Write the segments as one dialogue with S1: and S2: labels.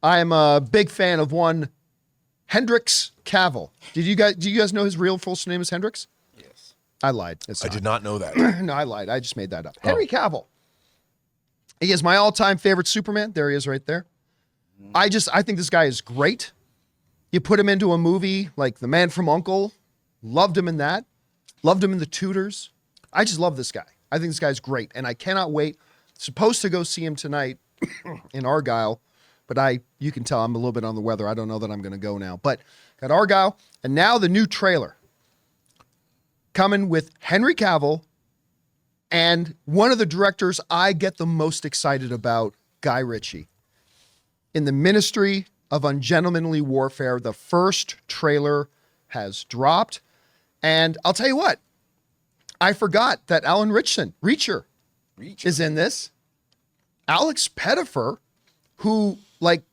S1: I'm a big fan of one Henry Cavill. Do you guys know his real full name is Hendrix?
S2: Yes.
S1: I lied.
S3: I did not know that.
S1: No, I lied. I just made that up. Henry Cavill. He is my all-time favorite Superman. There he is right there. I think this guy is great. You put him into a movie like The Man from U.N.C.L.E., loved him in that. Loved him in The Tudors. I just love this guy. I think this guy's great, and I cannot wait. Supposed to go see him tonight in Argyle, but you can tell I'm a little bit on the weather. I don't know that I'm going to go now. But got Argyle, and now the new trailer coming with Henry Cavill and one of the directors I get the most excited about, Guy Ritchie. In the Ministry of Ungentlemanly Warfare, the first trailer has dropped. And I'll tell you what, I forgot that Alan Reacher is in this. Alex Pettyfer, who like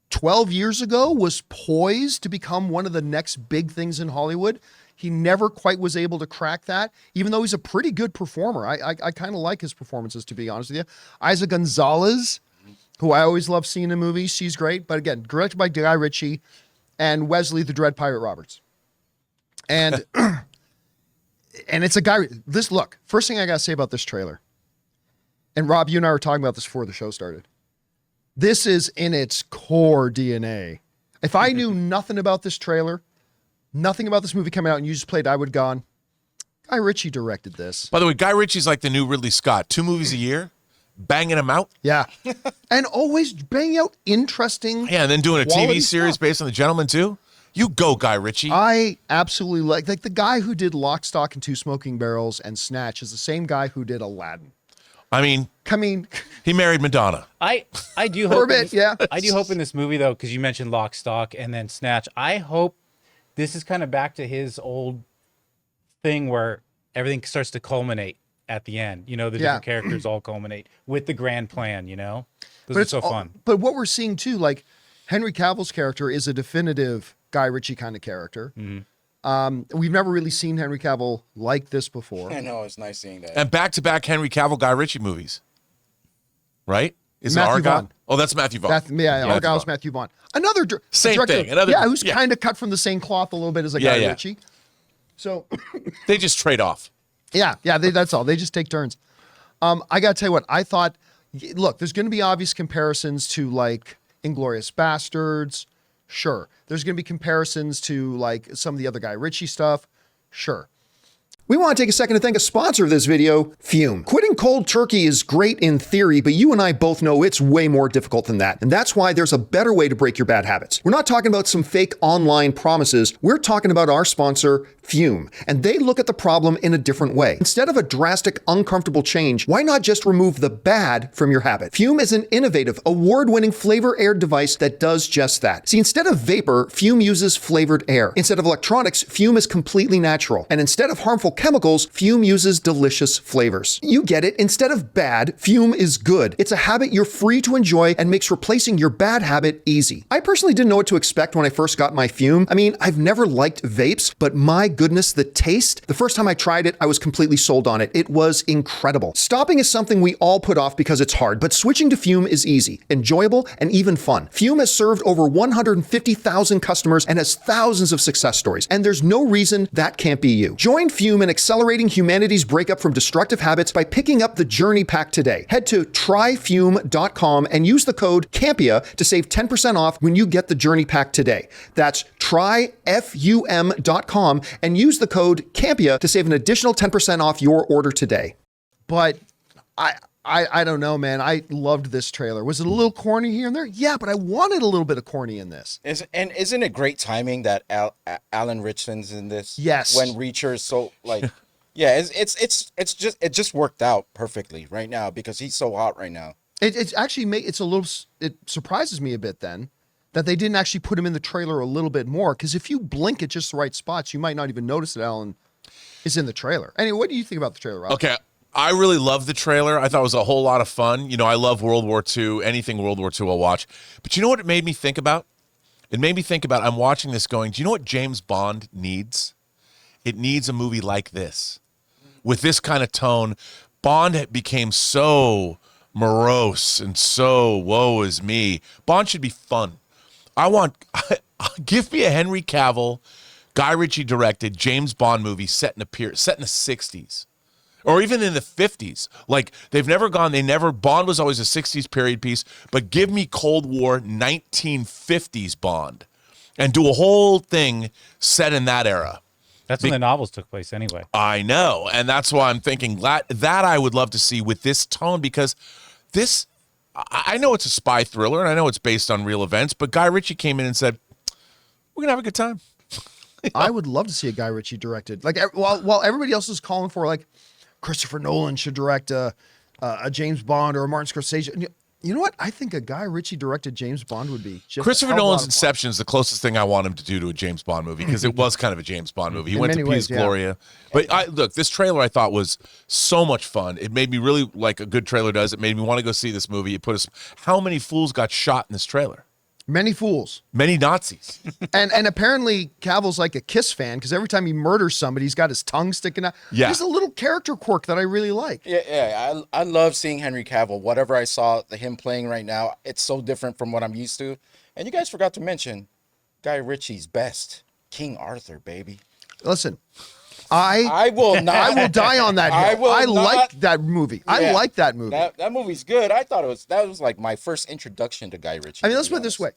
S1: 12 years ago was poised to become one of the next big things in Hollywood. He never quite was able to crack that, even though he's a pretty good performer. I kind of like his performances, to be honest with you. Isa Gonzalez, who I always love seeing in movies. She's great. But again, directed by Guy Ritchie and Wesley the Dread Pirate Roberts. And and it's a guy. Look, first thing I got to say about this trailer, and Rob, you and I were talking about this before the show started. This is in its core DNA. If I knew nothing about this trailer, nothing about this movie coming out, and you just played I Would Gone, Guy Ritchie directed this.
S3: By the way, Guy Ritchie's like the new Ridley Scott. 2 movies a year, banging them out.
S1: Yeah. And always banging out interesting.
S3: Yeah, and then doing a TV series
S1: stuff.
S3: based on The Gentleman, too. You go, Guy Ritchie.
S1: I absolutely like the guy who did Lock, Stock, and Two Smoking Barrels and Snatch is the same guy who did Aladdin.
S3: I mean, he married Madonna.
S4: I do hope
S1: yeah.
S4: I do hope in this movie, though, because you mentioned Lock, Stock, and then Snatch. I hope this is kind of back to his old thing where everything starts to culminate at the end. You know, the different characters all culminate with the grand plan, you know? Those are so fun.
S1: But what we're seeing, too, like Henry Cavill's character is a definitive Guy Ritchie kind of character. Mm-hmm. We've never really seen Henry Cavill like this before.
S2: I know, it's nice seeing that.
S3: And back-to-back Henry Cavill, Guy Ritchie movies. Right? Is
S1: Matthew
S3: it Argyle?
S1: Vaughn.
S3: Oh, that's Matthew Vaughn.
S1: Argyle's Matthew Vaughn. Another
S3: same
S1: director,
S3: thing.
S1: Who's kind of cut from the same cloth a little bit as Guy Ritchie. So
S3: they just trade off.
S1: That's all. They just take turns. I got to tell you what, I thought, look, there's going to be obvious comparisons to like Inglourious Bastards. Sure. There's going to be comparisons to like some of the other Guy Ritchie stuff. Sure. We want to take a second to thank a sponsor of this video, Fume. Quitting cold turkey is great in theory, but you and I both know it's way more difficult than that. And that's why there's a better way to break your bad habits. We're not talking about some fake online promises. We're talking about our sponsor, Fume. And they look at the problem in a different way. Instead of a drastic, uncomfortable change, why not just remove the bad from your habit? Fume is an innovative, award-winning flavor-air device that does just that. See, instead of vapor, Fume uses flavored air. Instead of electronics, Fume is completely natural. And instead of harmful chemicals, Fume uses delicious flavors. You get it. Instead of bad, Fume is good. It's a habit you're free to enjoy and makes replacing your bad habit easy. I personally didn't know what to expect when I first got my Fume. I mean, I've never liked vapes, but my goodness, the taste. The first time I tried it, I was completely sold on it. It was incredible. Stopping is something we all put off because it's hard, but switching to Fume is easy, enjoyable, and even fun. Fume has served over 150,000 customers and has thousands of success stories, and there's no reason that can't be you. Join Fume in accelerating humanity's breakup from destructive habits by picking up the Journey Pack today. Head to tryfume.com and use the code CAMPEA to save 10% off when you get the Journey Pack today. That's tryfum.com and use the code CAMPEA to save an additional 10% off your order today. But I don't know, man. I loved this trailer. Was it a little corny here and there? Yeah, but I wanted a little bit of corny in this.
S2: Isn't it great timing that Alan Richson's in this?
S1: Yes.
S2: When Reacher is so like, yeah, it just worked out perfectly right now because he's so hot right now.
S1: It surprises me a bit then that they didn't actually put him in the trailer a little bit more, because if you blink at just the right spots, you might not even notice that Alan is in the trailer. Anyway, what do you think about the trailer, Rob?
S3: Okay. I really loved the trailer. I thought it was a whole lot of fun. You know, I love World War II. Anything World War II I'll watch. But you know what it made me think about? It made me think about, I'm watching this going, do you know what James Bond needs? It needs a movie like this. With this kind of tone. Bond became so morose and so woe is me. Bond should be fun. Give me a Henry Cavill, Guy Ritchie directed James Bond movie set in the 60s. Or even in the 50s. Like, Bond was always a 60s period piece, but give me Cold War 1950s Bond and do a whole thing set in that era.
S4: That's when the novels took place anyway.
S3: I know, and that's why I'm thinking that I would love to see with this tone, because this, I know it's a spy thriller, and I know it's based on real events, but Guy Ritchie came in and said, we're going to have a good time.
S1: I would love to see a Guy Ritchie directed. Like, while everybody else is calling for, like, Christopher Nolan should direct a James Bond or a Martin Scorsese. You know what? I think a Guy Ritchie directed James Bond would be just
S3: Christopher Nolan's Inception is the closest thing I want him to do to a James Bond movie, because it was kind of a James Bond movie. He went to Piz Gloria. But look, this trailer I thought was so much fun. It made me really, like a good trailer does, it made me want to go see this movie. It put us, how many fools got shot in this trailer?
S1: Many fools.
S3: Many Nazis.
S1: and apparently Cavill's like a Kiss fan, because every time he murders somebody, he's got his tongue sticking out.
S3: Yeah.
S1: There's a little character quirk that I really like.
S2: Yeah. I love seeing Henry Cavill. Whatever I saw him playing right now, it's so different from what I'm used to. And you guys forgot to mention Guy Ritchie's best, King Arthur, baby.
S1: Listen, I will not. I will die on that hill. I like that movie. Yeah, I like that movie.
S2: That movie's good. I thought that was like my first introduction to Guy Ritchie.
S1: I mean, let's put it this way.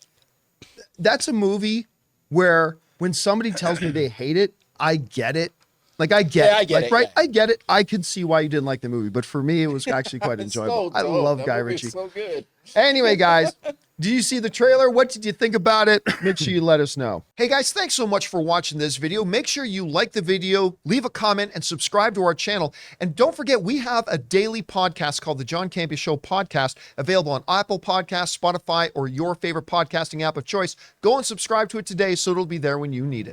S1: That's a movie where when somebody tells me they hate it, I get it. Like, I get it. I get it. Right? Yeah. I get it. I could see why you didn't like the movie, but for me, it was actually quite enjoyable. I love Guy Ritchie.
S2: So good.
S1: Anyway, guys, do you see the trailer? What did you think about it? Make sure you let us know. Hey guys, thanks so much for watching this video. Make sure you like the video, leave a comment, and subscribe to our channel. And don't forget, we have a daily podcast called the John Campea Show podcast, available on Apple Podcasts, Spotify, or your favorite podcasting app of choice. Go and subscribe to it today so it'll be there when you need it.